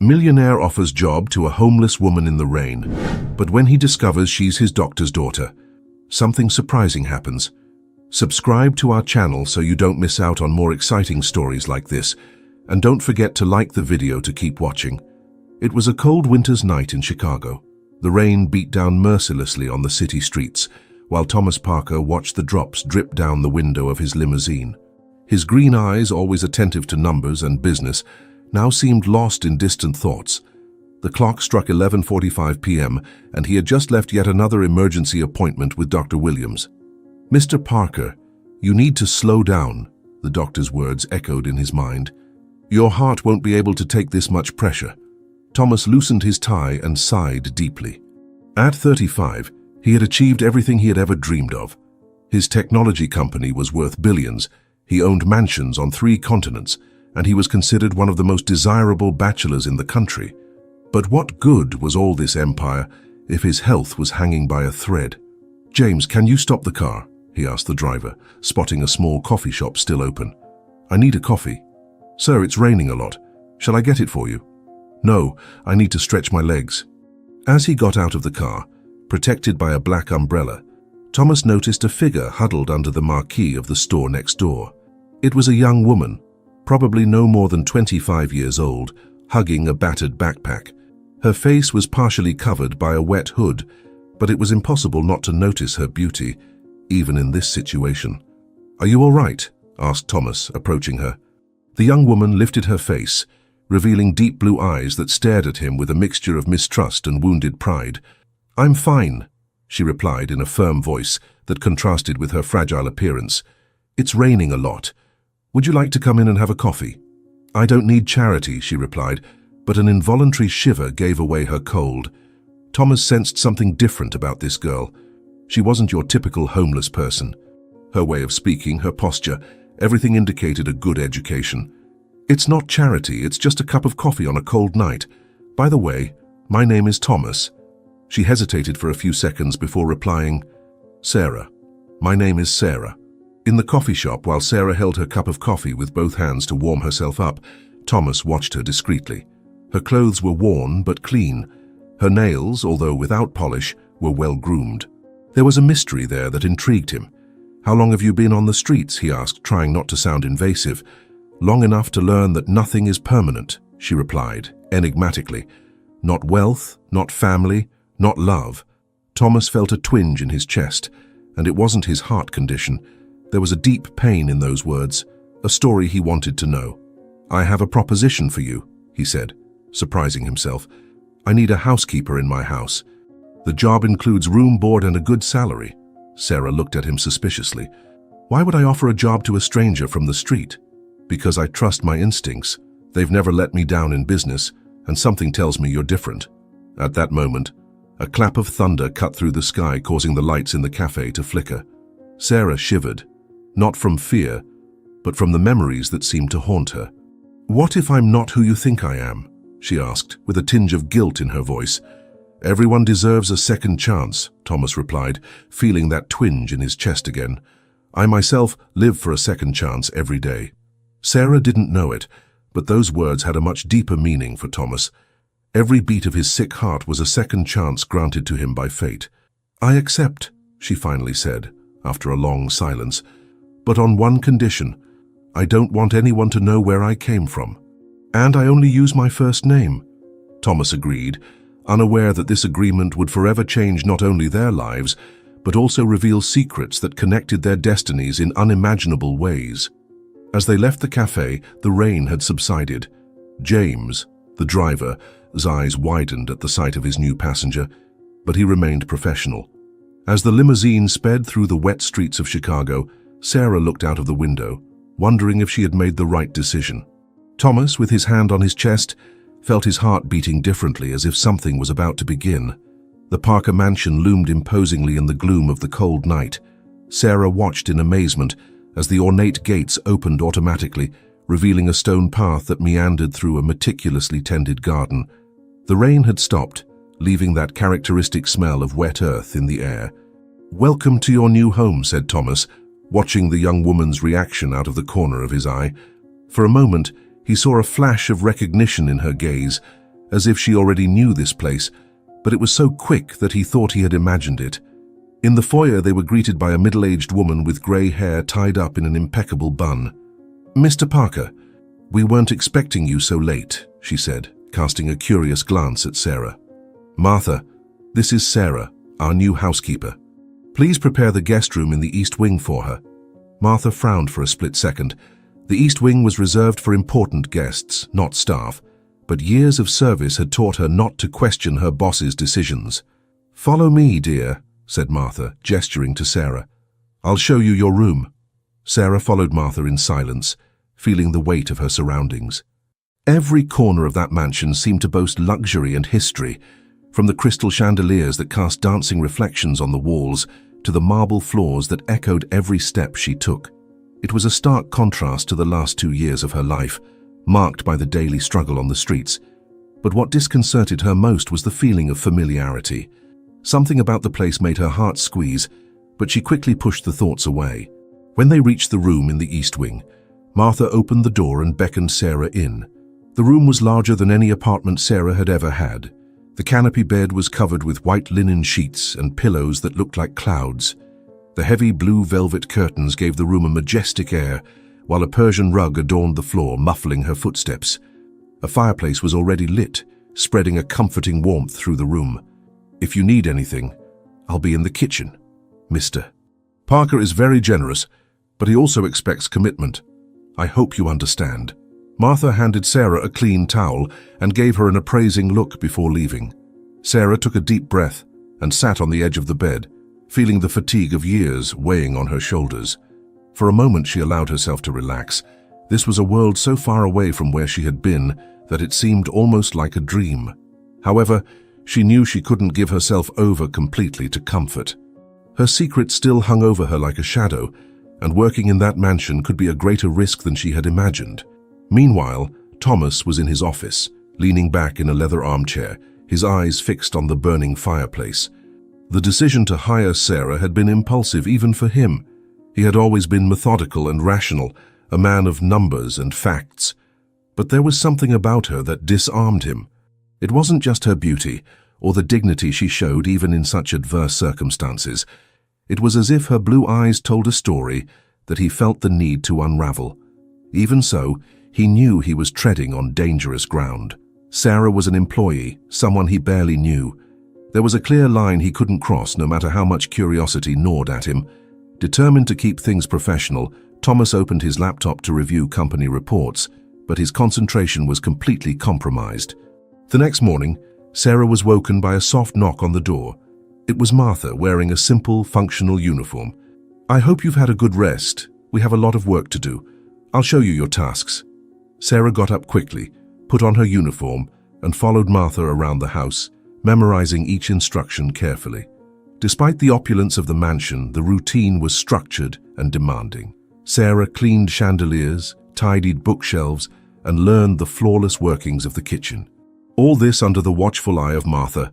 Millionaire offers job to a homeless woman in the rain, but when he discovers she's his doctor's daughter, something surprising happens. Subscribe to our channel so you don't miss out on more exciting stories like this, and don't forget to like the video to keep watching. It was a cold winter's night in Chicago. The rain beat down mercilessly on the city streets, while Thomas Parker watched the drops drip down the window of his limousine. His green eyes, always attentive to numbers and business, now seemed lost in distant thoughts. The clock struck 11:45 p.m., and he had just left yet another emergency appointment with Dr. Williams. "Mr. Parker, you need to slow down," the doctor's words echoed in his mind. "Your heart won't be able to take this much pressure." Thomas loosened his tie and sighed deeply. At 35, he had achieved everything he had ever dreamed of. His technology company was worth billions, he owned mansions on 3 continents, and he was considered one of the most desirable bachelors in the country. But what good was all this empire if his health was hanging by a thread? "James, can you stop the car?" he asked the driver, spotting a small coffee shop still open. "I need a coffee." "Sir, it's raining a lot. Shall I get it for you?" "No, I need to stretch my legs." As he got out of the car, protected by a black umbrella, Thomas noticed a figure huddled under the marquee of the store next door. It was a young woman, probably no more than 25 years old, hugging a battered backpack. Her face was partially covered by a wet hood, but it was impossible not to notice her beauty, even in this situation. "Are you all right?" asked Thomas, approaching her. The young woman lifted her face, revealing deep blue eyes that stared at him with a mixture of mistrust and wounded pride. "I'm fine," she replied in a firm voice that contrasted with her fragile appearance. "It's raining a lot. Would you like to come in and have a coffee?" "I don't need charity," she replied, but an involuntary shiver gave away her cold. Thomas sensed something different about this girl. She wasn't your typical homeless person. Her way of speaking, her posture, everything indicated a good education. "It's not charity, it's just a cup of coffee on a cold night. By the way, my name is Thomas." She hesitated for a few seconds before replying, "Sarah. My name is Sarah." In the coffee shop, while Sarah held her cup of coffee with both hands to warm herself up, Thomas watched her discreetly. Her clothes were worn but clean. Her nails, although without polish, were well groomed. There was a mystery there that intrigued him. "How long have you been on the streets?" he asked, trying not to sound invasive. "Long enough to learn that nothing is permanent," she replied, enigmatically. "Not wealth, not family, not love." Thomas felt a twinge in his chest, and it wasn't his heart condition. There was a deep pain in those words, a story he wanted to know. "I have a proposition for you," he said, surprising himself. "I need a housekeeper in my house. The job includes room, board, and a good salary." Sarah looked at him suspiciously. "Why would I offer a job to a stranger from the street?" "Because I trust my instincts. They've never let me down in business, and something tells me you're different." At that moment, a clap of thunder cut through the sky, causing the lights in the cafe to flicker. Sarah shivered, not from fear, but from the memories that seemed to haunt her. "What if I'm not who you think I am?" she asked, with a tinge of guilt in her voice. "Everyone deserves a second chance," Thomas replied, feeling that twinge in his chest again. "I myself live for a second chance every day." Sarah didn't know it, but those words had a much deeper meaning for Thomas. Every beat of his sick heart was a second chance granted to him by fate. "I accept," she finally said, after a long silence, "but on one condition. I don't want anyone to know where I came from. And I only use my first name." Thomas agreed, unaware that this agreement would forever change not only their lives, but also reveal secrets that connected their destinies in unimaginable ways. As they left the cafe, the rain had subsided. James, the driver's eyes widened at the sight of his new passenger, but he remained professional. As the limousine sped through the wet streets of Chicago, Sarah looked out of the window, wondering if she had made the right decision. Thomas, with his hand on his chest, felt his heart beating differently, as if something was about to begin. The Parker mansion loomed imposingly in the gloom of the cold night. Sarah watched in amazement as the ornate gates opened automatically, revealing a stone path that meandered through a meticulously tended garden. The rain had stopped, leaving that characteristic smell of wet earth in the air. "Welcome to your new home," said Thomas, watching the young woman's reaction out of the corner of his eye. For a moment, he saw a flash of recognition in her gaze, as if she already knew this place, but it was so quick that he thought he had imagined it. In the foyer, they were greeted by a middle-aged woman with grey hair tied up in an impeccable bun. "Mr. Parker, we weren't expecting you so late," she said, casting a curious glance at Sarah. "Martha, this is Sarah, our new housekeeper. Please prepare the guest room in the East Wing for her." Martha frowned for a split second. The East Wing was reserved for important guests, not staff, but years of service had taught her not to question her boss's decisions. "Follow me, dear," said Martha, gesturing to Sarah. "I'll show you your room." Sarah followed Martha in silence, feeling the weight of her surroundings. Every corner of that mansion seemed to boast luxury and history, from the crystal chandeliers that cast dancing reflections on the walls to the marble floors that echoed every step she took. It was a stark contrast to the last 2 years of her life, marked by the daily struggle on the streets. But what disconcerted her most was the feeling of familiarity. Something about the place made her heart squeeze, but she quickly pushed the thoughts away. When they reached the room in the East Wing, Martha opened the door and beckoned Sarah in. The room was larger than any apartment Sarah had ever had. The canopy bed was covered with white linen sheets and pillows that looked like clouds. The heavy blue velvet curtains gave the room a majestic air, while a Persian rug adorned the floor, muffling her footsteps. A fireplace was already lit, spreading a comforting warmth through the room. "If you need anything, I'll be in the kitchen, Mr. Parker is very generous, but he also expects commitment. I hope you understand." Martha handed Sarah a clean towel and gave her an appraising look before leaving. Sarah took a deep breath and sat on the edge of the bed, feeling the fatigue of years weighing on her shoulders. For a moment she allowed herself to relax. This was a world so far away from where she had been that it seemed almost like a dream. However, she knew she couldn't give herself over completely to comfort. Her secret still hung over her like a shadow, and working in that mansion could be a greater risk than she had imagined. Meanwhile, Thomas was in his office, leaning back in a leather armchair, his eyes fixed on the burning fireplace. The decision to hire Sarah had been impulsive even for him. He had always been methodical and rational, a man of numbers and facts. But there was something about her that disarmed him. It wasn't just her beauty, or the dignity she showed even in such adverse circumstances. It was as if her blue eyes told a story that he felt the need to unravel. Even so, he knew he was treading on dangerous ground. Sarah was an employee, someone he barely knew. There was a clear line he couldn't cross no matter how much curiosity gnawed at him. Determined to keep things professional, Thomas opened his laptop to review company reports, but his concentration was completely compromised. The next morning, Sarah was woken by a soft knock on the door. It was Martha, wearing a simple, functional uniform. "I hope you've had a good rest. We have a lot of work to do. I'll show you your tasks." Sarah got up quickly, put on her uniform, and followed Martha around the house, memorizing each instruction carefully. Despite the opulence of the mansion, the routine was structured and demanding. Sarah cleaned chandeliers, tidied bookshelves, and learned the flawless workings of the kitchen. All this under the watchful eye of Martha,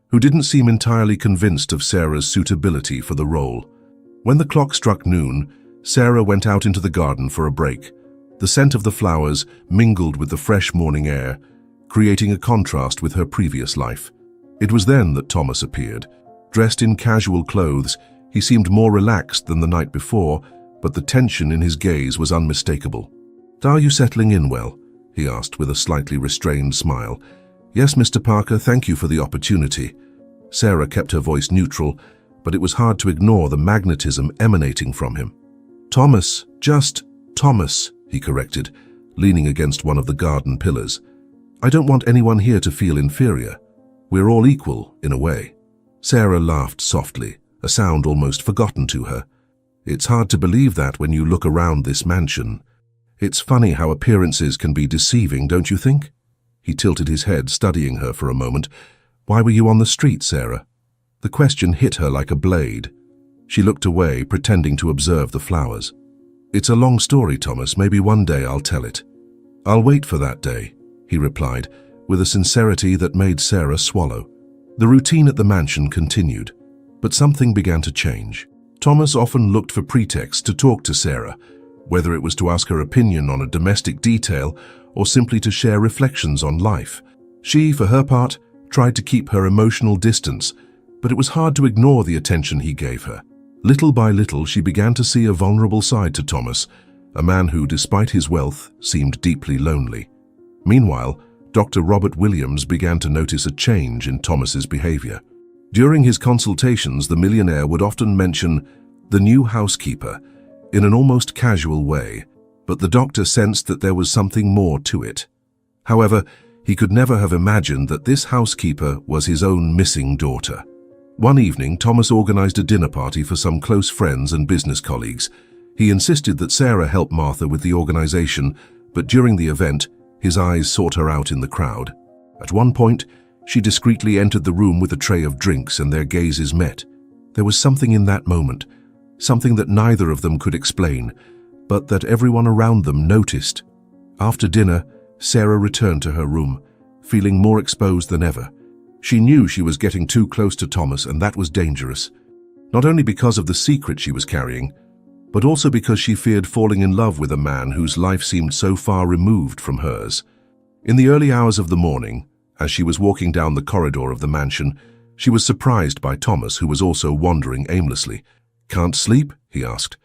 who didn't seem entirely convinced of Sarah's suitability for the role. When the clock struck noon, Sarah went out into the garden for a break. The scent of the flowers mingled with the fresh morning air, creating a contrast with her previous life. It was then that Thomas appeared. Dressed in casual clothes, he seemed more relaxed than the night before, but the tension in his gaze was unmistakable. "Are you settling in well?" he asked with a slightly restrained smile. "Yes, Mr. Parker, thank you for the opportunity." Sarah kept her voice neutral, but it was hard to ignore the magnetism emanating from him. "Thomas, just Thomas," he corrected, leaning against one of the garden pillars. "I don't want anyone here to feel inferior. We're all equal, in a way." Sarah laughed softly, a sound almost forgotten to her. "It's hard to believe that when you look around this mansion. It's funny how appearances can be deceiving, don't you think?" He tilted his head, studying her for a moment. "Why were you on the street, Sarah?" The question hit her like a blade. She looked away, pretending to observe the flowers. "It's a long story, Thomas. Maybe one day I'll tell it." "I'll wait for that day," he replied, with a sincerity that made Sarah swallow. The routine at the mansion continued, but something began to change. Thomas often looked for pretexts to talk to Sarah, whether it was to ask her opinion on a domestic detail or simply to share reflections on life. She, for her part, tried to keep her emotional distance, but it was hard to ignore the attention he gave her. Little by little, she began to see a vulnerable side to Thomas, a man who, despite his wealth, seemed deeply lonely. Meanwhile, Dr. Robert Williams began to notice a change in Thomas's behavior. During his consultations, the millionaire would often mention the new housekeeper in an almost casual way, but the doctor sensed that there was something more to it. However, he could never have imagined that this housekeeper was his own missing daughter. One evening, Thomas organized a dinner party for some close friends and business colleagues. He insisted that Sarah help Martha with the organization, but during the event, his eyes sought her out in the crowd. At one point, she discreetly entered the room with a tray of drinks and their gazes met. There was something in that moment, something that neither of them could explain, but that everyone around them noticed. After dinner, Sarah returned to her room, feeling more exposed than ever. She knew she was getting too close to Thomas, and that was dangerous. Not only because of the secret she was carrying, but also because she feared falling in love with a man whose life seemed so far removed from hers. In the early hours of the morning, as she was walking down the corridor of the mansion, she was surprised by Thomas, who was also wandering aimlessly. "Can't sleep?" he asked.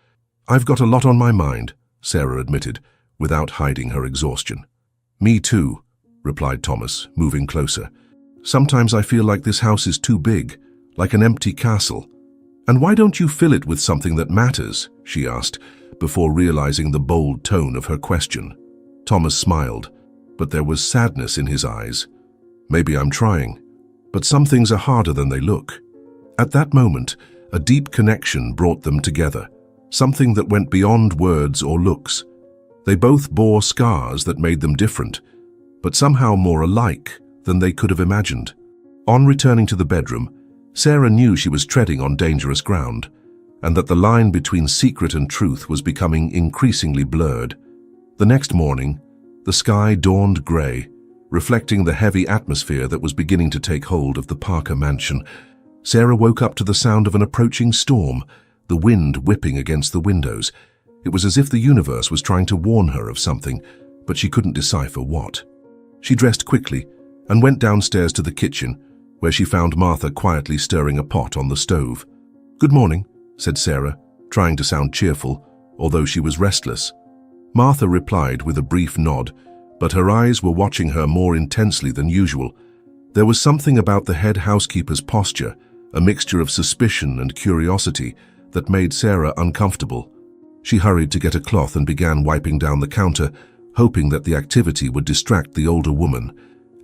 "I've got a lot on my mind," Sarah admitted, without hiding her exhaustion. "Me too," replied Thomas, moving closer. "Sometimes I feel like this house is too big, like an empty castle." "And why don't you fill it with something that matters?" she asked, before realizing the bold tone of her question. Thomas smiled, but there was sadness in his eyes. "Maybe I'm trying, but some things are harder than they look." At that moment, a deep connection brought them together, something that went beyond words or looks. They both bore scars that made them different, but somehow more alike than they could have imagined. On returning to the bedroom, Sarah knew she was treading on dangerous ground, and that the line between secret and truth was becoming increasingly blurred. The next morning, the sky dawned grey, reflecting the heavy atmosphere that was beginning to take hold of the Parker mansion. Sarah woke up to the sound of an approaching storm, the wind whipping against the windows. It was as if the universe was trying to warn her of something, but she couldn't decipher what. She dressed quickly and went downstairs to the kitchen, where she found Martha quietly stirring a pot on the stove. "Good morning," said Sarah, trying to sound cheerful, although she was restless. Martha replied with a brief nod, but her eyes were watching her more intensely than usual. There was something about the head housekeeper's posture, a mixture of suspicion and curiosity, that made Sarah uncomfortable. She hurried to get a cloth and began wiping down the counter, hoping that the activity would distract the older woman.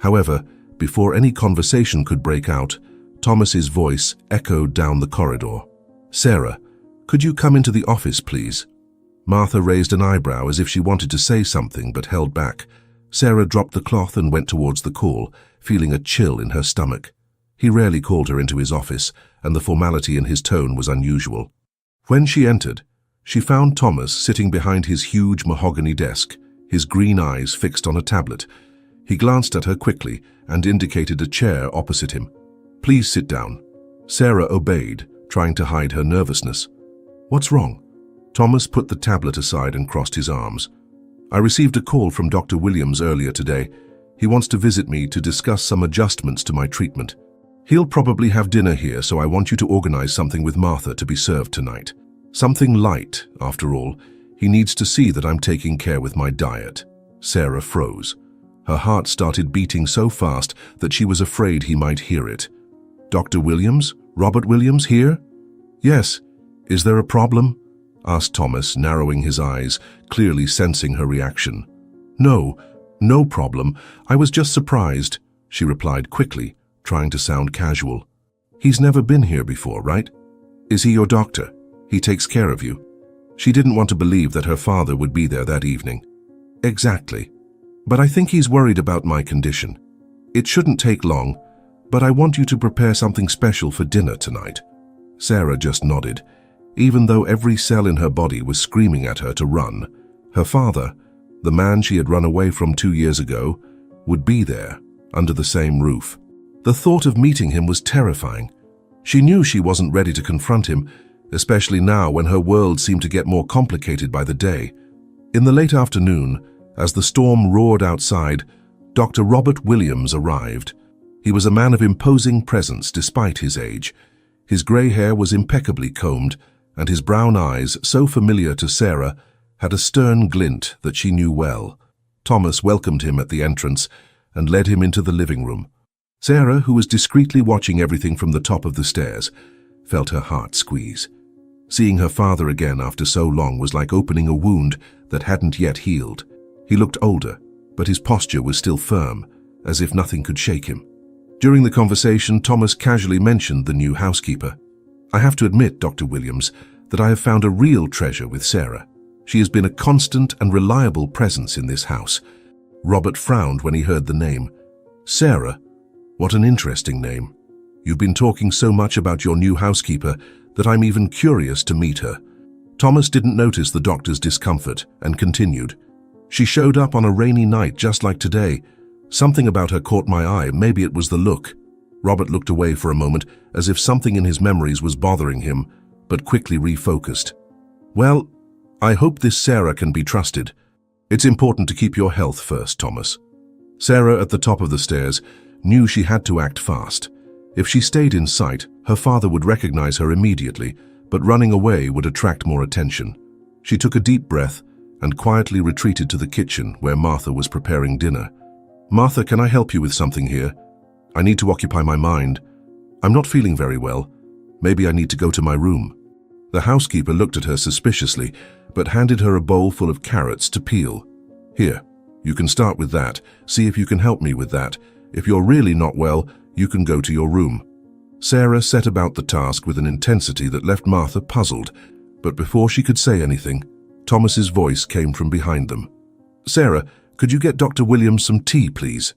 However, before any conversation could break out, Thomas's voice echoed down the corridor. "Sarah, could you come into the office, please?" Martha raised an eyebrow as if she wanted to say something but held back. Sarah dropped the cloth and went towards the call, feeling a chill in her stomach. He rarely called her into his office, and the formality in his tone was unusual. When she entered, she found Thomas sitting behind his huge mahogany desk, his green eyes fixed on a tablet. He glanced at her quickly and indicated a chair opposite him. "Please sit down." Sarah obeyed, trying to hide her nervousness. "What's wrong?" Thomas put the tablet aside and crossed his arms. "I received a call from Dr. Williams earlier today. He wants to visit me to discuss some adjustments to my treatment. He'll probably have dinner here, so I want you to organize something with Martha to be served tonight. Something light, after all. He needs to see that I'm taking care with my diet." Sarah froze. Her heart started beating so fast that she was afraid he might hear it. "Dr. Williams? Robert Williams here?" "Yes. Is there a problem?" asked Thomas, narrowing his eyes, clearly sensing her reaction. No problem. I was just surprised," she replied quickly, trying to sound casual. "He's never been here before, right? Is he your doctor? He takes care of you?" She didn't want to believe that her father would be there that evening. "Exactly. But I think he's worried about my condition. It shouldn't take long, but I want you to prepare something special for dinner tonight." Sarah just nodded, even though every cell in her body was screaming at her to run. Her father, the man she had run away from 2 years ago, would be there, under the same roof. The thought of meeting him was terrifying. She knew she wasn't ready to confront him, especially now when her world seemed to get more complicated by the day. In the late afternoon, as the storm roared outside, Dr. Robert Williams arrived. He was a man of imposing presence despite his age. His grey hair was impeccably combed, and his brown eyes, so familiar to Sarah, had a stern glint that she knew well. Thomas welcomed him at the entrance and led him into the living room. Sarah, who was discreetly watching everything from the top of the stairs, felt her heart squeeze. Seeing her father again after so long was like opening a wound that hadn't yet healed. He looked older, but his posture was still firm, as if nothing could shake him. During the conversation, Thomas casually mentioned the new housekeeper. "I have to admit, Dr. Williams, that I have found a real treasure with Sarah. She has been a constant and reliable presence in this house." Robert frowned when he heard the name. "Sarah? What an interesting name. You've been talking so much about your new housekeeper that I'm even curious to meet her." Thomas didn't notice the doctor's discomfort and continued. "She showed up on a rainy night just like today. Something about her caught my eye, maybe it was the look." Robert looked away for a moment, as if something in his memories was bothering him, but quickly refocused. "Well, I hope this Sarah can be trusted. It's important to keep your health first, Thomas." Sarah, at the top of the stairs, knew she had to act fast. If she stayed in sight, her father would recognize her immediately, but running away would attract more attention. She took a deep breath and quietly retreated to the kitchen where Martha was preparing dinner. "Martha, can I help you with something here? I need to occupy my mind. I'm not feeling very well. Maybe I need to go to my room." The housekeeper looked at her suspiciously, but handed her a bowl full of carrots to peel. "Here, you can start with that. See if you can help me with that. If you're really not well, you can go to your room." Sarah set about the task with an intensity that left Martha puzzled, but before she could say anything, Thomas's voice came from behind them. "Sarah, could you get Dr. Williams some tea, please?"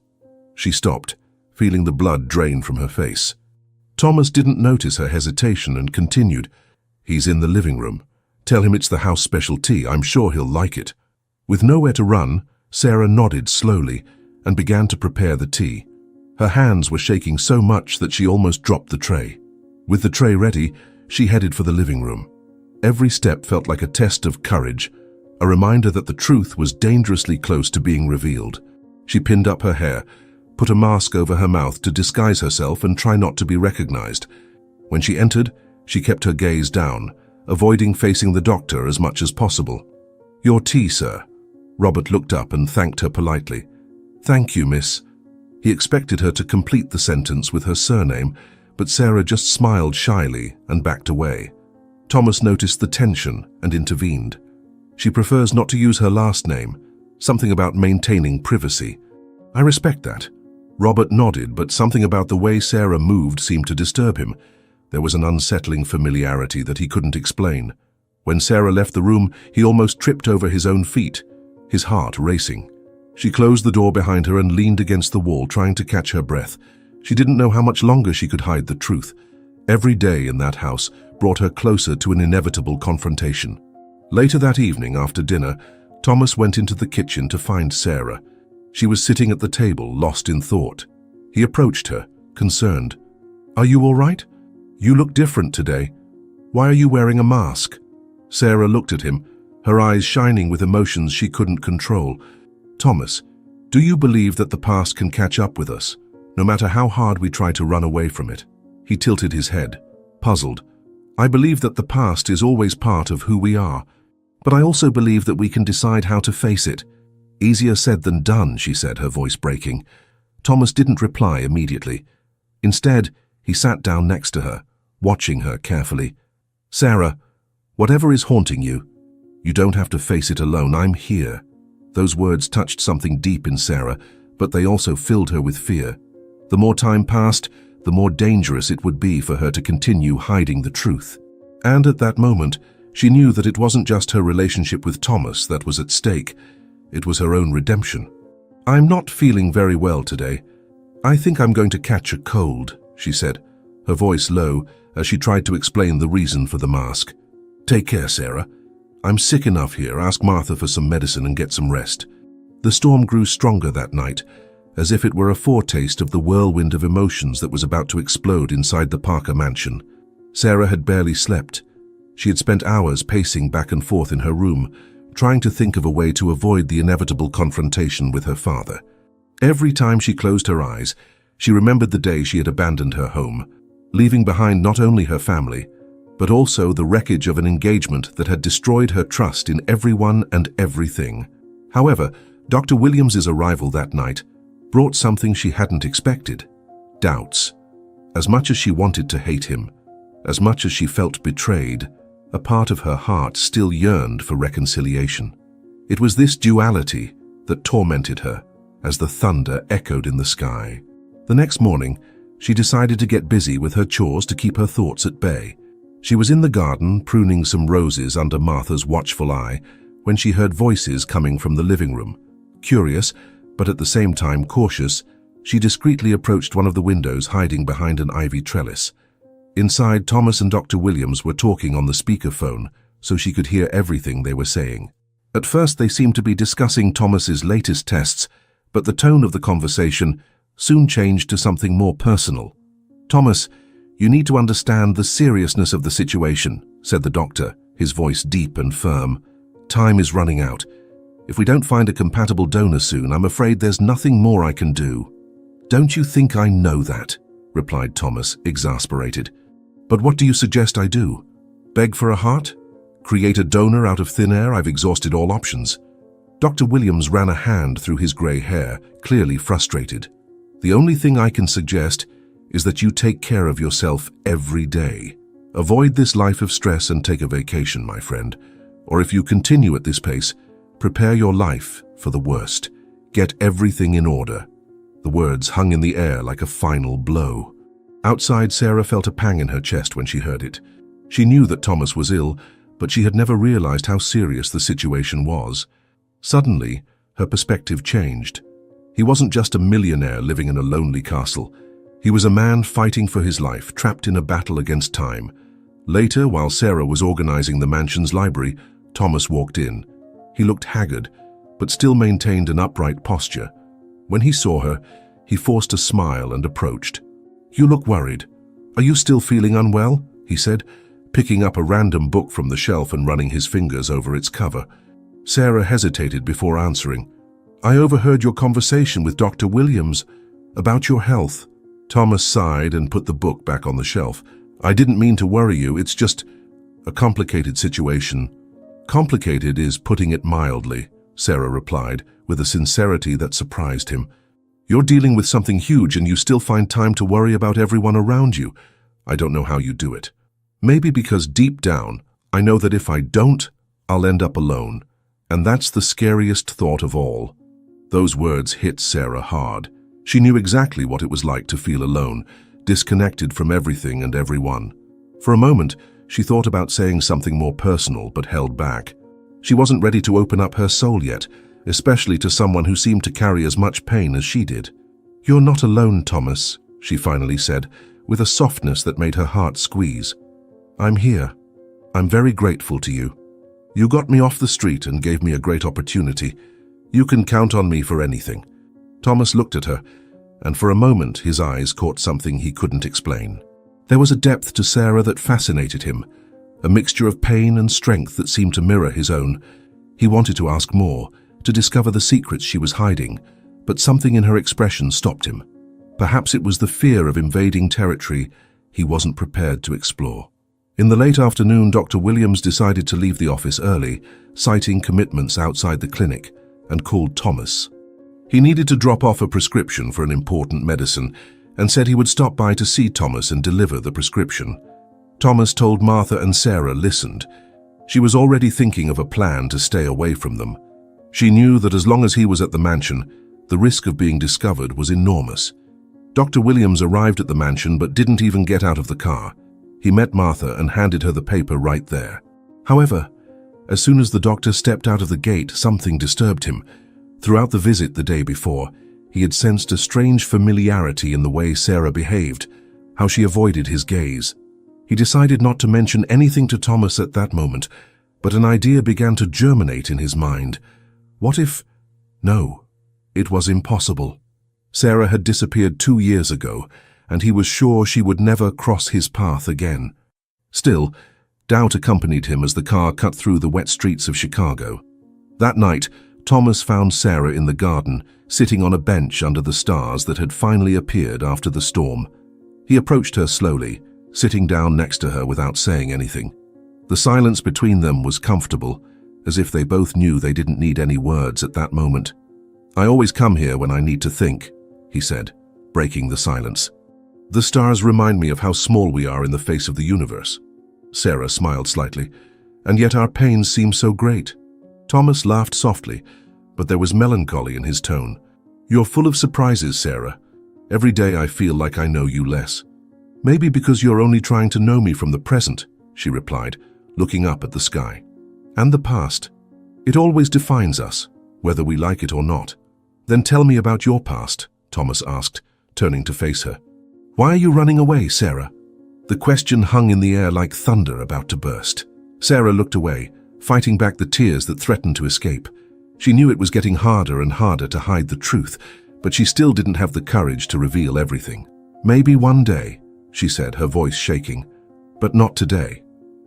She stopped, feeling the blood drain from her face. Thomas didn't notice her hesitation and continued. "He's in the living room. Tell him it's the house special tea. I'm sure he'll like it." With nowhere to run, Sarah nodded slowly and began to prepare the tea. Her hands were shaking so much that she almost dropped the tray. With the tray ready, she headed for the living room. Every step felt like a test of courage, a reminder that the truth was dangerously close to being revealed. She pinned up her hair, put a mask over her mouth to disguise herself and try not to be recognized. When she entered, she kept her gaze down, avoiding facing the doctor as much as possible. "Your tea, sir." Robert looked up and thanked her politely. "Thank you, miss." He expected her to complete the sentence with her surname, but Sarah just smiled shyly and backed away. Thomas noticed the tension and intervened. "She prefers not to use her last name, something about maintaining privacy." "I respect that." Robert nodded, but something about the way Sarah moved seemed to disturb him. There was an unsettling familiarity that he couldn't explain. When Sarah left the room, he almost tripped over his own feet, his heart racing. She closed the door behind her and leaned against the wall, trying to catch her breath. She didn't know how much longer she could hide the truth. Every day in that house brought her closer to an inevitable confrontation. Later that evening, after dinner, Thomas went into the kitchen to find Sarah. She was sitting at the table, lost in thought. He approached her, concerned. "Are you all right? You look different today. Why are you wearing a mask?" Sarah looked at him, her eyes shining with emotions she couldn't control. "Thomas, do you believe that the past can catch up with us, no matter how hard we try to run away from it?" He tilted his head, puzzled. "I believe that the past is always part of who we are, but I also believe that we can decide how to face it." "Easier said than done," she said, her voice breaking. Thomas didn't reply immediately. Instead, he sat down next to her, watching her carefully. "Sarah, whatever is haunting you, you don't have to face it alone. I'm here." Those words touched something deep in Sarah, but they also filled her with fear. The more time passed, the more dangerous it would be for her to continue hiding the truth. And at that moment, she knew that it wasn't just her relationship with Thomas that was at stake. It was her own redemption. "I'm not feeling very well today. I think I'm going to catch a cold," she said, her voice low as she tried to explain the reason for the mask. "Take care, Sarah. I'm sick enough here. Ask Martha for some medicine and get some rest." The storm grew stronger that night, as if it were a foretaste of the whirlwind of emotions that was about to explode inside the Parker mansion. Sarah had barely slept. She had spent hours pacing back and forth in her room, trying to think of a way to avoid the inevitable confrontation with her father. Every time she closed her eyes, she remembered the day she had abandoned her home, leaving behind not only her family, but also the wreckage of an engagement that had destroyed her trust in everyone and everything. However, Dr. Williams's arrival that night brought something she hadn't expected: doubts. As much as she wanted to hate him, as much as she felt betrayed, a part of her heart still yearned for reconciliation. It was this duality that tormented her as the thunder echoed in the sky. The next morning, she decided to get busy with her chores to keep her thoughts at bay. She was in the garden pruning some roses under Martha's watchful eye when she heard voices coming from the living room. Curious, but at the same time cautious, she discreetly approached one of the windows hiding behind an ivy trellis. Inside, Thomas and Dr. Williams were talking on the speakerphone, so she could hear everything they were saying. At first, they seemed to be discussing Thomas's latest tests, but the tone of the conversation soon changed to something more personal. "Thomas, you need to understand the seriousness of the situation," said the doctor, his voice deep and firm. "Time is running out. If we don't find a compatible donor soon, I'm afraid there's nothing more I can do." "Don't you think I know that?" replied Thomas, exasperated. "But what do you suggest I do? Beg for a heart? Create a donor out of thin air? I've exhausted all options." Dr. Williams ran a hand through his grey hair, clearly frustrated. "The only thing I can suggest is that you take care of yourself every day. Avoid this life of stress and take a vacation, my friend. Or if you continue at this pace, prepare your life for the worst. Get everything in order." The words hung in the air like a final blow. Outside, Sarah felt a pang in her chest when she heard it. She knew that Thomas was ill, but she had never realized how serious the situation was. Suddenly, her perspective changed. He wasn't just a millionaire living in a lonely castle. He was a man fighting for his life, trapped in a battle against time. Later, while Sarah was organizing the mansion's library, Thomas walked in. He looked haggard, but still maintained an upright posture. When he saw her, he forced a smile and approached. "You look worried. Are you still feeling unwell?" he said, picking up a random book from the shelf and running his fingers over its cover. Sarah hesitated before answering. "I overheard your conversation with Dr. Williams about your health." Thomas sighed and put the book back on the shelf. "I didn't mean to worry you, it's just a complicated situation." "Complicated is putting it mildly," Sarah replied, with a sincerity that surprised him. "You're dealing with something huge and you still find time to worry about everyone around you. I don't know how you do it. Maybe because deep down, I know that if I don't, I'll end up alone. And that's the scariest thought of all." Those words hit Sarah hard. She knew exactly what it was like to feel alone, disconnected from everything and everyone. For a moment, she thought about saying something more personal but held back. She wasn't ready to open up her soul yet, especially to someone who seemed to carry as much pain as she did. "You're not alone, Thomas," she finally said, with a softness that made her heart squeeze. "I'm here. I'm very grateful to you. You got me off the street and gave me a great opportunity. You can count on me for anything." Thomas looked at her, and for a moment his eyes caught something he couldn't explain. There was a depth to Sarah that fascinated him, a mixture of pain and strength that seemed to mirror his own. He wanted to ask more, to discover the secrets she was hiding, but something in her expression stopped him. Perhaps it was the fear of invading territory he wasn't prepared to explore. In the late afternoon, Dr. Williams decided to leave the office early, citing commitments outside the clinic, and called Thomas. He needed to drop off a prescription for an important medicine and said he would stop by to see Thomas and deliver the prescription. Thomas told Martha and Sarah listened. She was already thinking of a plan to stay away from them. She knew that as long as he was at the mansion, the risk of being discovered was enormous. Dr. Williams arrived at the mansion but didn't even get out of the car. He met Martha and handed her the paper right there. However, as soon as the doctor stepped out of the gate, something disturbed him. Throughout the visit the day before, he had sensed a strange familiarity in the way Sarah behaved, how she avoided his gaze. He decided not to mention anything to Thomas at that moment, but an idea began to germinate in his mind. What if... No, it was impossible. Sarah had disappeared 2 years ago, and he was sure she would never cross his path again. Still, doubt accompanied him as the car cut through the wet streets of Chicago. That night, Thomas found Sarah in the garden, sitting on a bench under the stars that had finally appeared after the storm. He approached her slowly, sitting down next to her without saying anything. The silence between them was comfortable, as if they both knew they didn't need any words at that moment. "I always come here when I need to think," he said, breaking the silence. "The stars remind me of how small we are in the face of the universe." Sarah smiled slightly. "And yet our pains seem so great." Thomas laughed softly, but there was melancholy in his tone. "You're full of surprises, Sarah. Every day I feel like I know you less." "Maybe because you're only trying to know me from the present," she replied, looking up at the sky. "And the past. It always defines us, whether we like it or not." "Then tell me about your past," Thomas asked, turning to face her. "Why are you running away, Sarah?" The question hung in the air like thunder about to burst. Sarah looked away, fighting back the tears that threatened to escape. She knew it was getting harder and harder to hide the truth, but she still didn't have the courage to reveal everything. "Maybe one day," she said, her voice shaking. "But not today."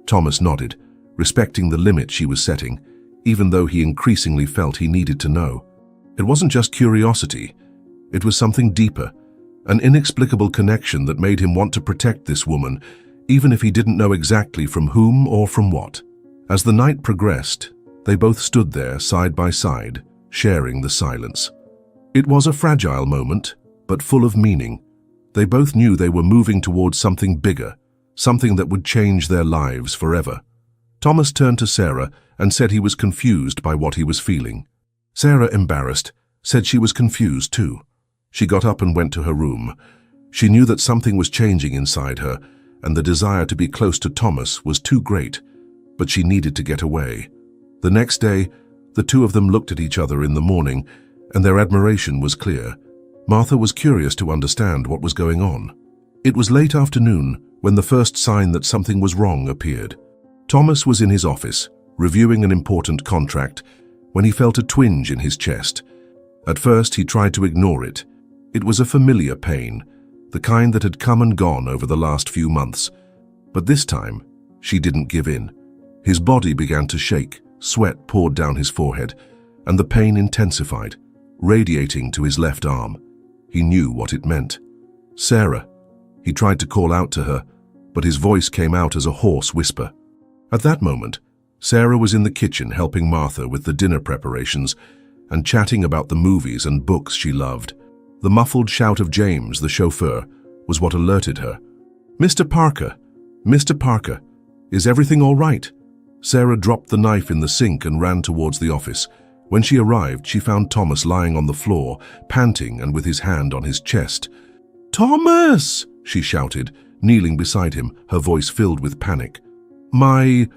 Thomas nodded, respecting the limit she was setting, even though he increasingly felt he needed to know. It wasn't just curiosity. It was something deeper, an inexplicable connection that made him want to protect this woman, even if he didn't know exactly from whom or from what. As the night progressed, they both stood there side by side, sharing the silence. It was a fragile moment, but full of meaning. They both knew they were moving towards something bigger, something that would change their lives forever. Thomas turned to Sarah and said he was confused by what he was feeling. Sarah, embarrassed, said she was confused too. She got up and went to her room. She knew that something was changing inside her, and the desire to be close to Thomas was too great, but she needed to get away. The next day, the two of them looked at each other in the morning, and their admiration was clear. Martha was curious to understand what was going on. It was late afternoon when the first sign that something was wrong appeared. Thomas was in his office, reviewing an important contract, when he felt a twinge in his chest. At first, he tried to ignore it. It was a familiar pain, the kind that had come and gone over the last few months. But this time, she didn't give in. His body began to shake, sweat poured down his forehead, and the pain intensified, radiating to his left arm. He knew what it meant. "Sarah." He tried to call out to her, but his voice came out as a hoarse whisper. At that moment, Sarah was in the kitchen helping Martha with the dinner preparations and chatting about the movies and books she loved. The muffled shout of James, the chauffeur, was what alerted her. "Mr. Parker, Mr. Parker, is everything all right?" Sarah dropped the knife in the sink and ran towards the office. When she arrived, she found Thomas lying on the floor, panting and with his hand on his chest. "Thomas!" she shouted, kneeling beside him, her voice filled with panic. My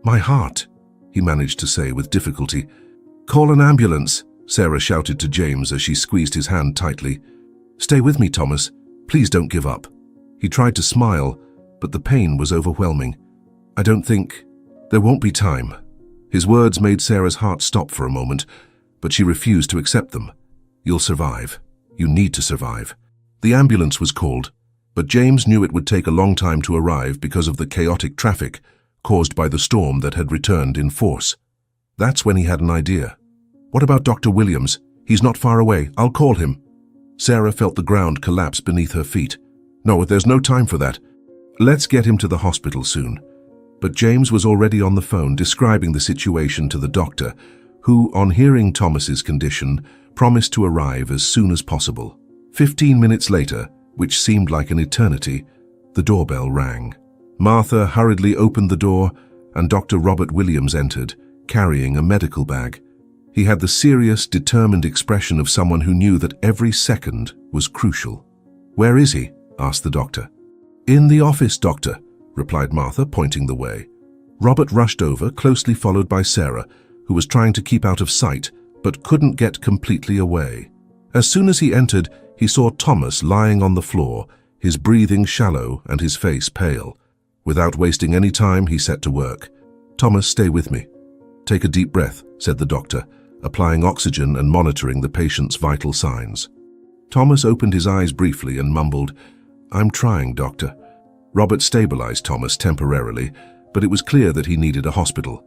heart," he managed to say with difficulty. "Call an ambulance," Sarah shouted to James as she squeezed his hand tightly. "Stay with me, Thomas. Please don't give up." He tried to smile, but the pain was overwhelming. "I don't think... There won't be time." His words made Sarah's heart stop for a moment, but she refused to accept them. "You'll survive. You need to survive." The ambulance was called, but James knew it would take a long time to arrive because of the chaotic traffic caused by the storm that had returned in force. That's when he had an idea. "What about Dr. Williams? He's not far away. I'll call him." Sarah felt the ground collapse beneath her feet. "No, there's no time for that. Let's get him to the hospital soon." But James was already on the phone describing the situation to the doctor, who, on hearing Thomas's condition, promised to arrive as soon as possible. 15 minutes later, which seemed like an eternity, the doorbell rang. Martha hurriedly opened the door, and Dr. Robert Williams entered, carrying a medical bag. He had the serious, determined expression of someone who knew that every second was crucial. "Where is he?" asked the doctor. "In the office, doctor," replied Martha, pointing the way. Robert rushed over, closely followed by Sarah, who was trying to keep out of sight, but couldn't get completely away. As soon as he entered, he saw Thomas lying on the floor, his breathing shallow and his face pale. Without wasting any time, he set to work. "Thomas, stay with me." "Take a deep breath," said the doctor, applying oxygen and monitoring the patient's vital signs. Thomas opened his eyes briefly and mumbled, "I'm trying, doctor." Robert stabilized Thomas temporarily, but it was clear that he needed a hospital.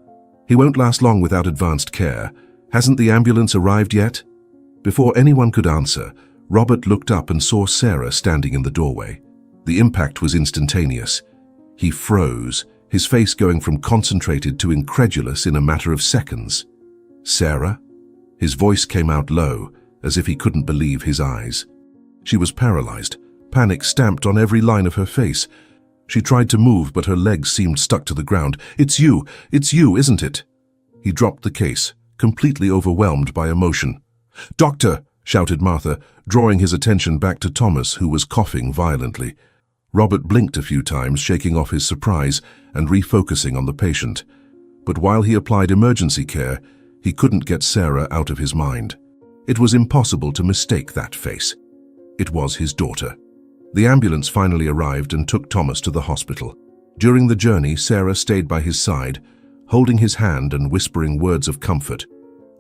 "He won't last long without advanced care. Hasn't the ambulance arrived yet?" Before anyone could answer, Robert looked up and saw Sarah standing in the doorway. The impact was instantaneous. He froze, his face going from concentrated to incredulous in a matter of seconds. "Sarah?" His voice came out low, as if he couldn't believe his eyes. She was paralyzed, panic stamped on every line of her face. She tried to move, but her legs seemed stuck to the ground. It's you, isn't it?" He dropped the case, completely overwhelmed by emotion. "Doctor!" shouted Martha, drawing his attention back to Thomas, who was coughing violently. Robert blinked a few times, shaking off his surprise and refocusing on the patient. But while he applied emergency care, he couldn't get Sarah out of his mind. It was impossible to mistake that face. It was his daughter. The ambulance finally arrived and took Thomas to the hospital. During the journey, Sarah stayed by his side, holding his hand and whispering words of comfort.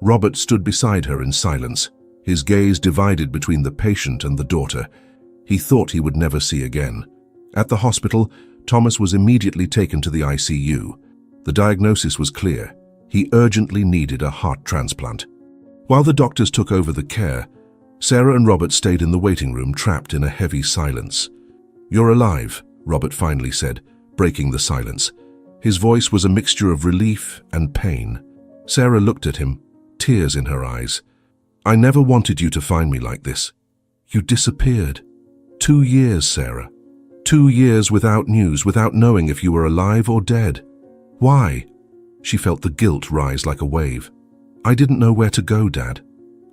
Robert stood beside her in silence, his gaze divided between the patient and the daughter he thought he would never see again. At the hospital, Thomas was immediately taken to the ICU. The diagnosis was clear. He urgently needed a heart transplant. While the doctors took over the care, Sarah and Robert stayed in the waiting room, trapped in a heavy silence. "You're alive," Robert finally said, breaking the silence. His voice was a mixture of relief and pain. Sarah looked at him, tears in her eyes. "I never wanted you to find me like this. You disappeared. 2 years, Sarah. 2 years without news, without knowing if you were alive or dead. Why?" She felt the guilt rise like a wave. "I didn't know where to go, Dad.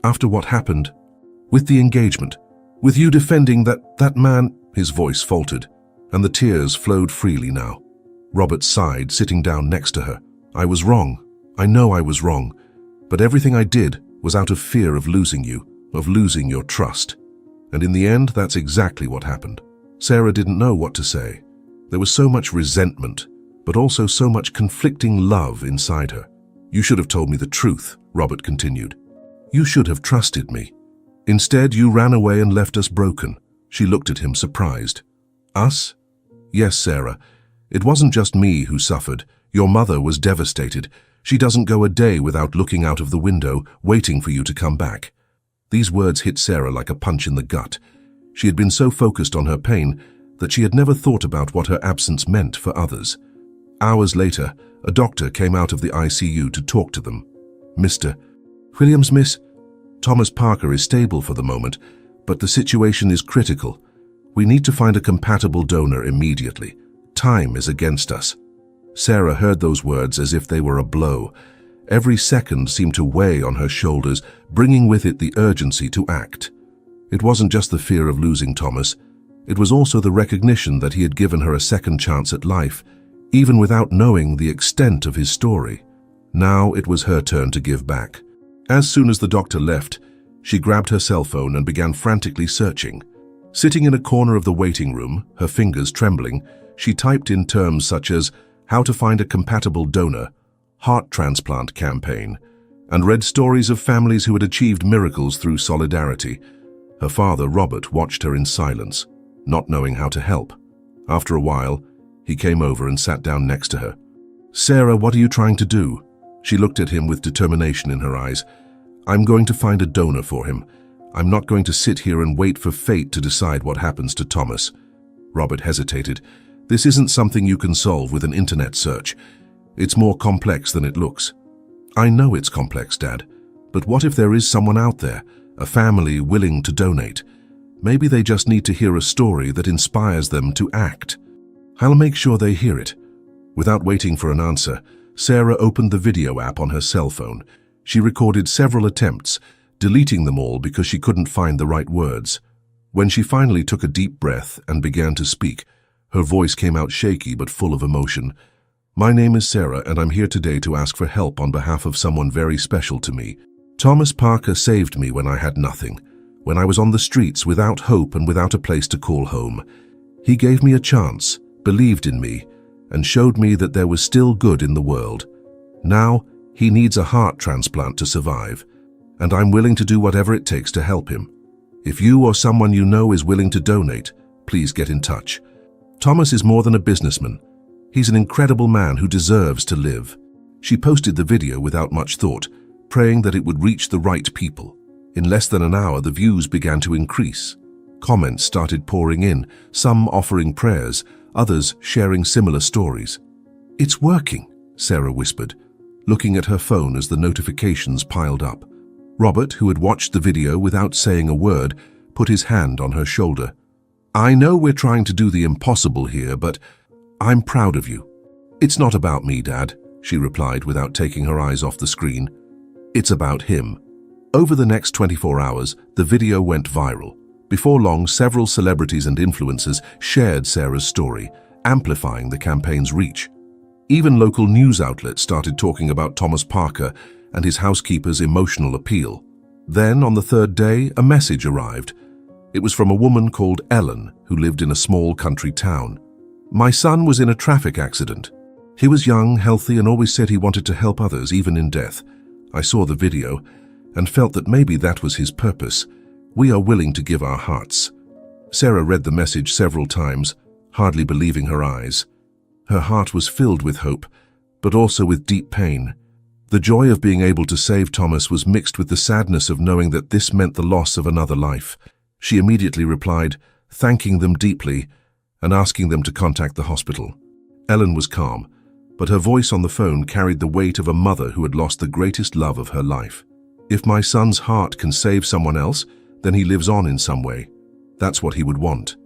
After what happened, with the engagement, with you defending that man," his voice faltered, and the tears flowed freely now. Robert sighed, sitting down next to her. "I was wrong. I know I was wrong. But everything I did was out of fear of losing you, of losing your trust. And in the end, that's exactly what happened." Sarah didn't know what to say. There was so much resentment, but also so much conflicting love inside her. "You should have told me the truth," Robert continued. "You should have trusted me. Instead, you ran away and left us broken." She looked at him, surprised. "Us?" "Yes, Sarah. It wasn't just me who suffered. Your mother was devastated. She doesn't go a day without looking out of the window, waiting for you to come back." These words hit Sarah like a punch in the gut. She had been so focused on her pain that she had never thought about what her absence meant for others. Hours later, a doctor came out of the ICU to talk to them. "Mr. Williams, Miss, Thomas Parker is stable for the moment, but the situation is critical. We need to find a compatible donor immediately. Time is against us." Sarah heard those words as if they were a blow. Every second seemed to weigh on her shoulders, bringing with it the urgency to act. It wasn't just the fear of losing Thomas. It was also the recognition that he had given her a second chance at life, even without knowing the extent of his story. Now it was her turn to give back. As soon as the doctor left, she grabbed her cell phone and began frantically searching. Sitting in a corner of the waiting room, her fingers trembling, she typed in terms such as "how to find a compatible donor," "heart transplant campaign," and read stories of families who had achieved miracles through solidarity. Her father, Robert, watched her in silence, not knowing how to help. After a while, he came over and sat down next to her. "Sarah, what are you trying to do?" She looked at him with determination in her eyes. "I'm going to find a donor for him. I'm not going to sit here and wait for fate to decide what happens to Thomas." Robert hesitated. "This isn't something you can solve with an internet search. It's more complex than it looks." "I know it's complex, Dad. But what if there is someone out there, a family willing to donate? Maybe they just need to hear a story that inspires them to act. I'll make sure they hear it." Without waiting for an answer, Sarah opened the video app on her cell phone. She recorded several attempts, deleting them all because she couldn't find the right words. When she finally took a deep breath and began to speak, her voice came out shaky but full of emotion. "My name is Sarah, and I'm here today to ask for help on behalf of someone very special to me. Thomas Parker saved me when I had nothing, when I was on the streets without hope and without a place to call home. He gave me a chance, believed in me, and showed me that there was still good in the world. Now, he needs a heart transplant to survive, and I'm willing to do whatever it takes to help him. If you or someone you know is willing to donate, please get in touch. Thomas is more than a businessman. He's an incredible man who deserves to live." She posted the video without much thought, praying that it would reach the right people. In less than an hour, the views began to increase. Comments started pouring in, some offering prayers, others sharing similar stories. "It's working," Sarah whispered, looking at her phone as the notifications piled up. Robert, who had watched the video without saying a word, put his hand on her shoulder. "I know we're trying to do the impossible here, but I'm proud of you." "It's not about me, Dad," she replied without taking her eyes off the screen. "It's about him." Over the next 24 hours, the video went viral. Before long, several celebrities and influencers shared Sarah's story, amplifying the campaign's reach. Even local news outlets started talking about Thomas Parker and his housekeeper's emotional appeal. Then, on the third day, a message arrived. It was from a woman called Ellen, who lived in a small country town. "My son was in a traffic accident. He was young, healthy, and always said he wanted to help others, even in death. I saw the video and felt that maybe that was his purpose. We are willing to give our hearts." Sarah read the message several times, hardly believing her eyes. Her heart was filled with hope, but also with deep pain. The joy of being able to save Thomas was mixed with the sadness of knowing that this meant the loss of another life. She immediately replied, thanking them deeply and asking them to contact the hospital. Ellen was calm, but her voice on the phone carried the weight of a mother who had lost the greatest love of her life. "If my son's heart can save someone else, then he lives on in some way. That's what he would want."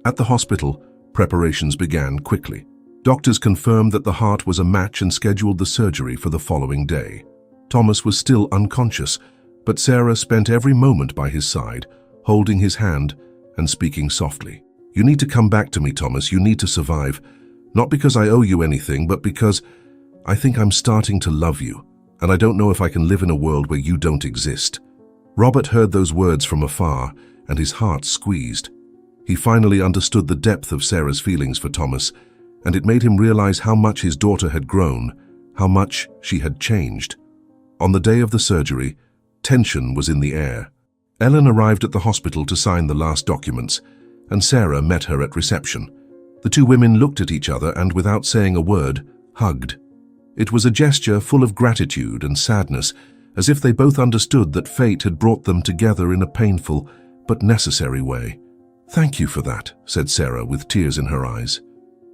At the hospital, preparations began quickly. Doctors confirmed that the heart was a match and scheduled the surgery for the following day. Thomas was still unconscious, but Sarah spent every moment by his side, holding his hand and speaking softly. "You need to come back to me, Thomas. You need to survive. Not because I owe you anything, but because I think I'm starting to love you, and I don't know if I can live in a world where you don't exist." Robert heard those words from afar, and his heart squeezed. He finally understood the depth of Sarah's feelings for Thomas, and it made him realize how much his daughter had grown, how much she had changed. On the day of the surgery, tension was in the air. Ellen arrived at the hospital to sign the last documents, and Sarah met her at reception. The two women looked at each other and, without saying a word, hugged. It was a gesture full of gratitude and sadness, as if they both understood that fate had brought them together in a painful but necessary way. "Thank you for that," said Sarah with tears in her eyes.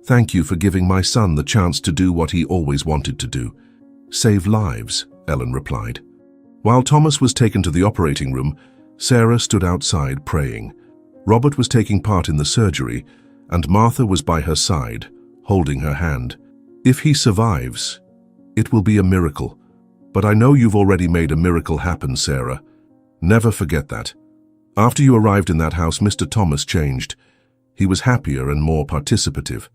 "Thank you for giving my son the chance to do what he always wanted to do. Save lives," Ellen replied. While Thomas was taken to the operating room, Sarah stood outside praying. Robert was taking part in the surgery, and Martha was by her side, holding her hand. "If he survives, it will be a miracle. But I know you've already made a miracle happen, Sarah. Never forget that. After you arrived in that house, Mr. Thomas changed. He was happier and more participative.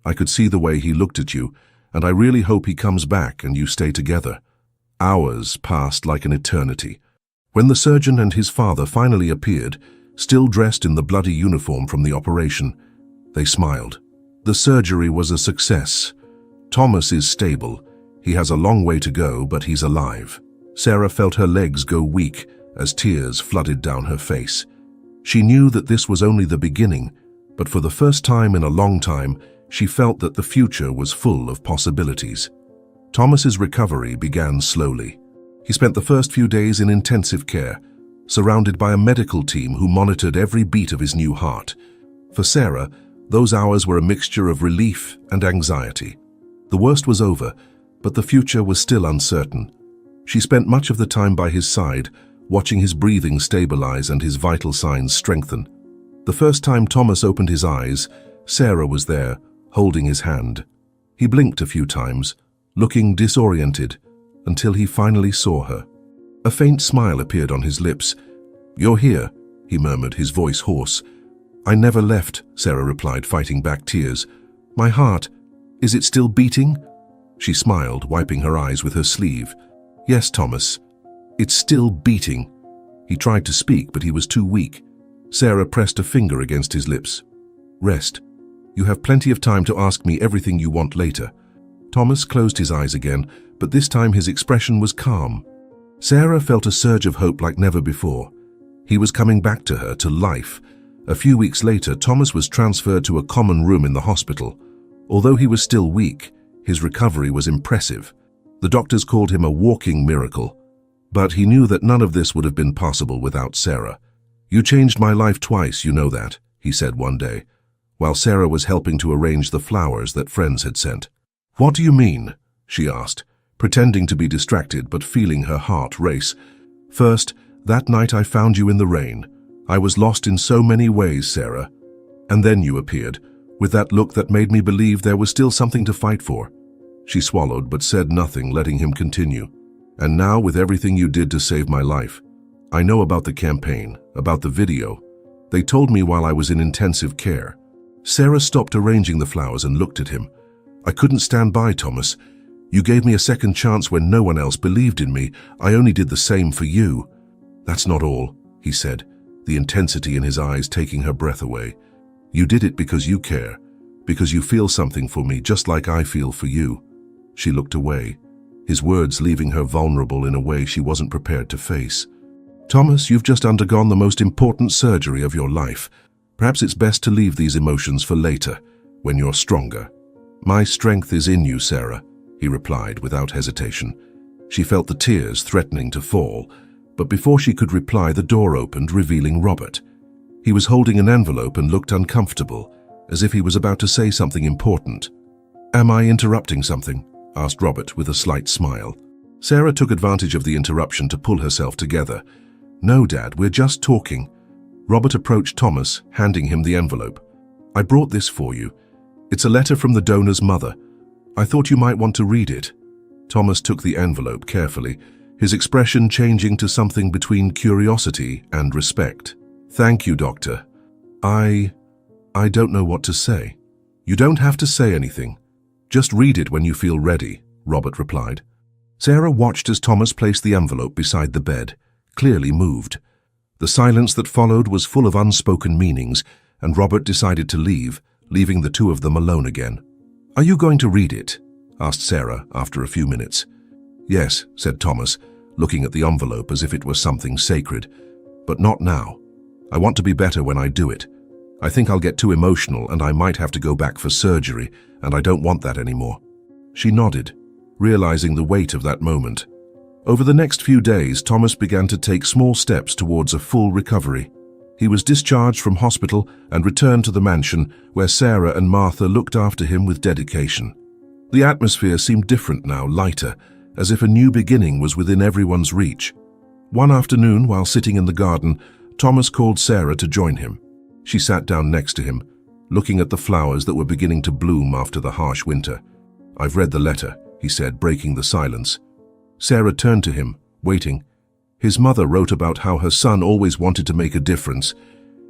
I could see the way he looked at you, and I really hope he comes back and you stay together." Hours passed like an eternity. When the surgeon and his father finally appeared, still dressed in the bloody uniform from the operation, they smiled. "The surgery was a success. Thomas is stable. He has a long way to go, but he's alive." Sarah felt her legs go weak as tears flooded down her face. She knew that this was only the beginning, but for the first time in a long time, she felt that the future was full of possibilities. Thomas's recovery began slowly. He spent the first few days in intensive care, surrounded by a medical team who monitored every beat of his new heart. For Sarah, those hours were a mixture of relief and anxiety. The worst was over, but the future was still uncertain. She spent much of the time by his side, watching his breathing stabilize and his vital signs strengthen. The first time Thomas opened his eyes, Sarah was there, holding his hand. He blinked a few times, looking disoriented, until he finally saw her. A faint smile appeared on his lips. "You're here," he murmured, his voice hoarse. "I never left," Sarah replied, fighting back tears. "My heart, is it still beating?" She smiled, wiping her eyes with her sleeve. "Yes, Thomas, it's still beating." He tried to speak, but he was too weak. Sarah pressed a finger against his lips. "Rest. You have plenty of time to ask me everything you want later." Thomas closed his eyes again, but this time his expression was calm. Sarah felt a surge of hope like never before. He was coming back to her, to life. A few weeks later, Thomas was transferred to a common room in the hospital. Although he was still weak, his recovery was impressive. The doctors called him a walking miracle. But he knew that none of this would have been possible without Sarah. "You changed my life twice, you know that," he said one day, while Sarah was helping to arrange the flowers that friends had sent. "What do you mean?" she asked, pretending to be distracted but feeling her heart race. "First, that night I found you in the rain. I was lost in so many ways, Sarah. And then you appeared, with that look that made me believe there was still something to fight for." She swallowed but said nothing, letting him continue. "And now, with everything you did to save my life, I know about the campaign, about the video. They told me while I was in intensive care." Sarah stopped arranging the flowers and looked at him. "I couldn't stand by, Thomas. You gave me a second chance when no one else believed in me. I only did the same for you." "That's not all," he said, the intensity in his eyes taking her breath away. "You did it because you care, because you feel something for me just like I feel for you." She looked away, his words leaving her vulnerable in a way she wasn't prepared to face. "Thomas, you've just undergone the most important surgery of your life. Perhaps it's best to leave these emotions for later, when you're stronger." "My strength is in you, Sarah," he replied without hesitation. She felt the tears threatening to fall, but before she could reply, the door opened, revealing Robert. He was holding an envelope and looked uncomfortable, as if he was about to say something important. "Am I interrupting something?" asked Robert with a slight smile. Sarah took advantage of the interruption to pull herself together. "No, Dad, we're just talking." Robert approached Thomas, handing him the envelope. "I brought this for you. It's a letter from the donor's mother. I thought you might want to read it." Thomas took the envelope carefully, his expression changing to something between curiosity and respect. "Thank you, Doctor. I don't know what to say." "You don't have to say anything. Just read it when you feel ready," Robert replied. Sarah watched as Thomas placed the envelope beside the bed, clearly moved. The silence that followed was full of unspoken meanings, and Robert decided to leave, leaving the two of them alone again. "Are you going to read it?" asked Sarah after a few minutes. "Yes," said Thomas, looking at the envelope as if it was something sacred. "But not now. I want to be better when I do it. I think I'll get too emotional and I might have to go back for surgery, and I don't want that anymore." She nodded, realizing the weight of that moment. Over the next few days, Thomas began to take small steps towards a full recovery. He was discharged from hospital and returned to the mansion, where Sarah and Martha looked after him with dedication. The atmosphere seemed different now, lighter, as if a new beginning was within everyone's reach. One afternoon, while sitting in the garden, Thomas called Sarah to join him. She sat down next to him, looking at the flowers that were beginning to bloom after the harsh winter. "I've read the letter," he said, breaking the silence. Sarah turned to him, waiting. His mother wrote about how her son always wanted to make a difference.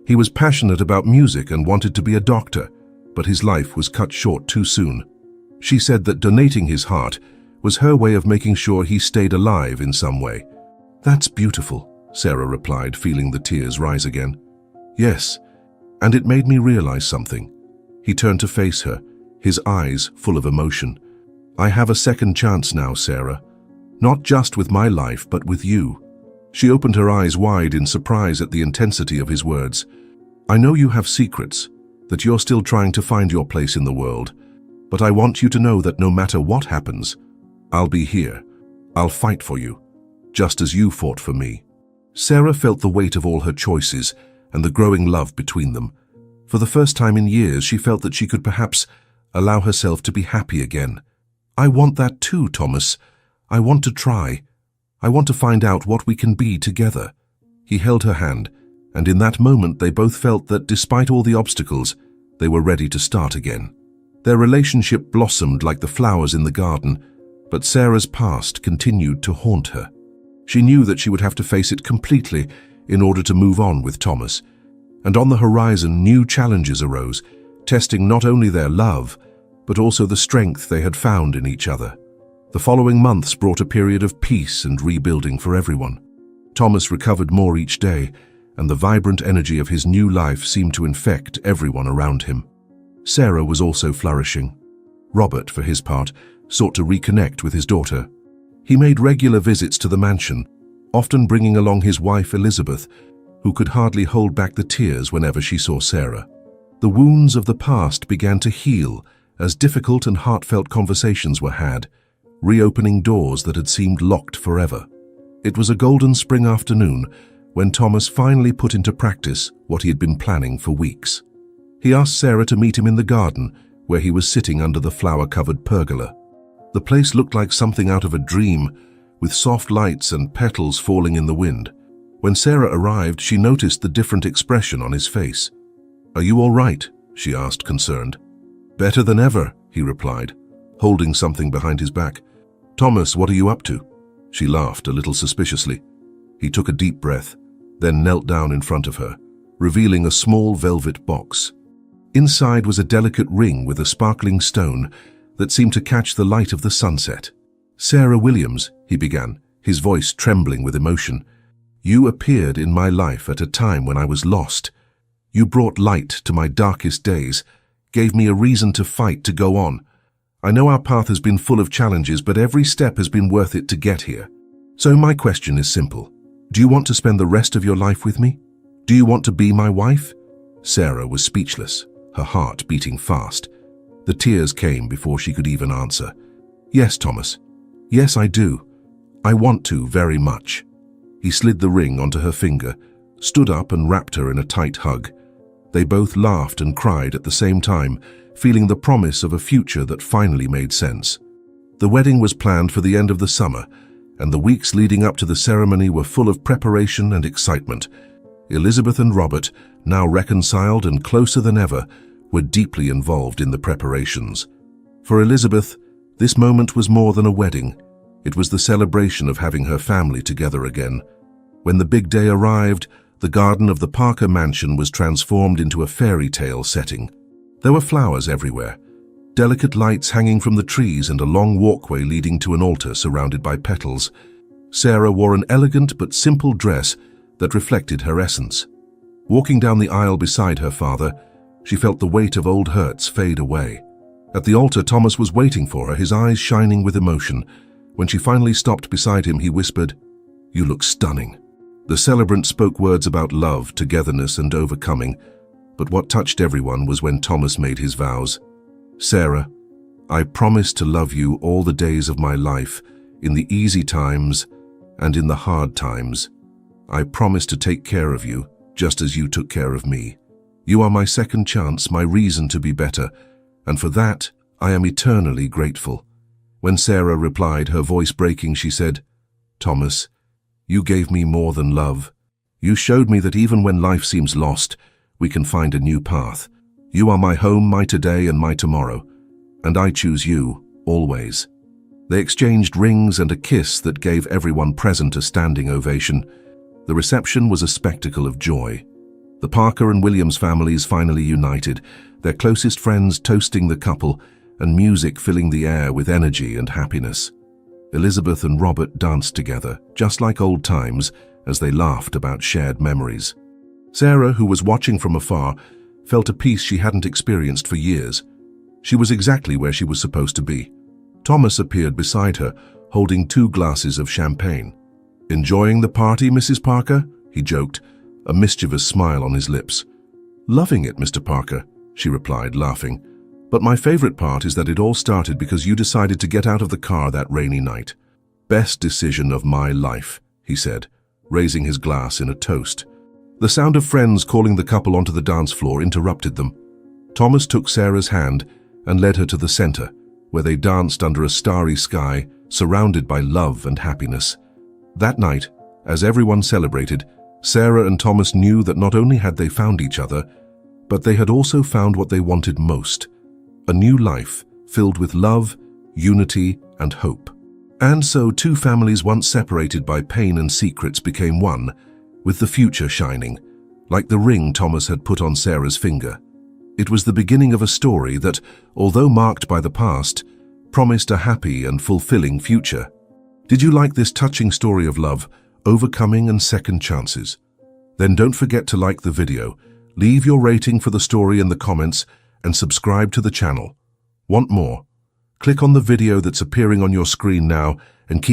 He was passionate about music and wanted to be a doctor, but his life was cut short too soon. She said that donating his heart was her way of making sure he stayed alive in some way. "That's beautiful," Sarah replied, feeling the tears rise again. "Yes, and it made me realize something." He turned to face her, his eyes full of emotion. "I have a second chance now, Sarah. Not just with my life, but with you." She opened her eyes wide in surprise at the intensity of his words. "I know you have secrets, that you're still trying to find your place in the world, but I want you to know that no matter what happens, I'll be here. I'll fight for you, just as you fought for me." Sarah felt the weight of all her choices and the growing love between them. For the first time in years, she felt that she could perhaps allow herself to be happy again. "I want that too, Thomas. I want to try. I want to find out what we can be together." He held her hand, and in that moment they both felt that despite all the obstacles, they were ready to start again. Their relationship blossomed like the flowers in the garden, but Sarah's past continued to haunt her. She knew that she would have to face it completely in order to move on with Thomas. And on the horizon, new challenges arose, testing not only their love, but also the strength they had found in each other. The following months brought a period of peace and rebuilding for everyone. Thomas recovered more each day, and the vibrant energy of his new life seemed to infect everyone around him. Sarah was also flourishing. Robert, for his part, sought to reconnect with his daughter. He made regular visits to the mansion, often bringing along his wife Elizabeth, who could hardly hold back the tears whenever she saw Sarah. The wounds of the past began to heal as difficult and heartfelt conversations were had, reopening doors that had seemed locked forever. It was a golden spring afternoon when Thomas finally put into practice what he had been planning for weeks. He asked Sarah to meet him in the garden where he was sitting under the flower-covered pergola. The place looked like something out of a dream, with soft lights and petals falling in the wind. When Sarah arrived, she noticed the different expression on his face. "Are you all right?" she asked, concerned. "Better than ever," he replied, holding something behind his back. "Thomas, what are you up to?" She laughed a little suspiciously. He took a deep breath, then knelt down in front of her, revealing a small velvet box. Inside was a delicate ring with a sparkling stone that seemed to catch the light of the sunset. "Sarah Williams," he began, his voice trembling with emotion, "you appeared in my life at a time when I was lost. You brought light to my darkest days, gave me a reason to fight, to go on. I know our path has been full of challenges, but every step has been worth it to get here. So my question is simple. Do you want to spend the rest of your life with me? Do you want to be my wife?" Sarah was speechless, her heart beating fast. The tears came before she could even answer. "Yes, Thomas. Yes, I do. I want to very much." He slid the ring onto her finger, stood up and wrapped her in a tight hug. They both laughed and cried at the same time, feeling the promise of a future that finally made sense. The wedding was planned for the end of the summer, and the weeks leading up to the ceremony were full of preparation and excitement. Elizabeth and Robert, now reconciled and closer than ever, were deeply involved in the preparations. For Elizabeth, this moment was more than a wedding. It was the celebration of having her family together again. When the big day arrived, the garden of the Parker mansion was transformed into a fairy tale setting. There were flowers everywhere, delicate lights hanging from the trees, and a long walkway leading to an altar surrounded by petals. Sarah wore an elegant but simple dress that reflected her essence. Walking down the aisle beside her father, she felt the weight of old hurts fade away. At the altar, Thomas was waiting for her, his eyes shining with emotion. When she finally stopped beside him, he whispered, "You look stunning." The celebrant spoke words about love, togetherness, and overcoming, but what touched everyone was when Thomas made his vows. "Sarah, I promise to love you all the days of my life, in the easy times and in the hard times. I promise to take care of you, just as you took care of me. You are my second chance, my reason to be better, and for that I am eternally grateful." When Sarah replied, her voice breaking, she said, "Thomas, you gave me more than love. You showed me that even when life seems lost, we can find a new path. You are my home, my today and my tomorrow, and I choose you, always." They exchanged rings and a kiss that gave everyone present a standing ovation. The reception was a spectacle of joy. The Parker and Williams families finally united, their closest friends toasting the couple, and music filling the air with energy and happiness. Elizabeth and Robert danced together, just like old times, as they laughed about shared memories. Sarah, who was watching from afar, felt a peace she hadn't experienced for years. She was exactly where she was supposed to be. Thomas appeared beside her, holding 2 glasses of champagne. "Enjoying the party, Mrs. Parker?" he joked, a mischievous smile on his lips. "Loving it, Mr. Parker," she replied, laughing. "But my favorite part is that it all started because you decided to get out of the car that rainy night. Best decision of my life," he said, raising his glass in a toast. The sound of friends calling the couple onto the dance floor interrupted them. Thomas took Sarah's hand and led her to the center, where they danced under a starry sky, surrounded by love and happiness. That night, as everyone celebrated, Sarah and Thomas knew that not only had they found each other, but they had also found what they wanted most: a new life filled with love, unity, and hope. And so 2 families once separated by pain and secrets became one, with the future shining, like the ring Thomas had put on Sarah's finger. It was the beginning of a story that, although marked by the past, promised a happy and fulfilling future. Did you like this touching story of love, overcoming, and second chances? Then don't forget to like the video, leave your rating for the story in the comments, and subscribe to the channel. Want more? Click on the video that's appearing on your screen now and keep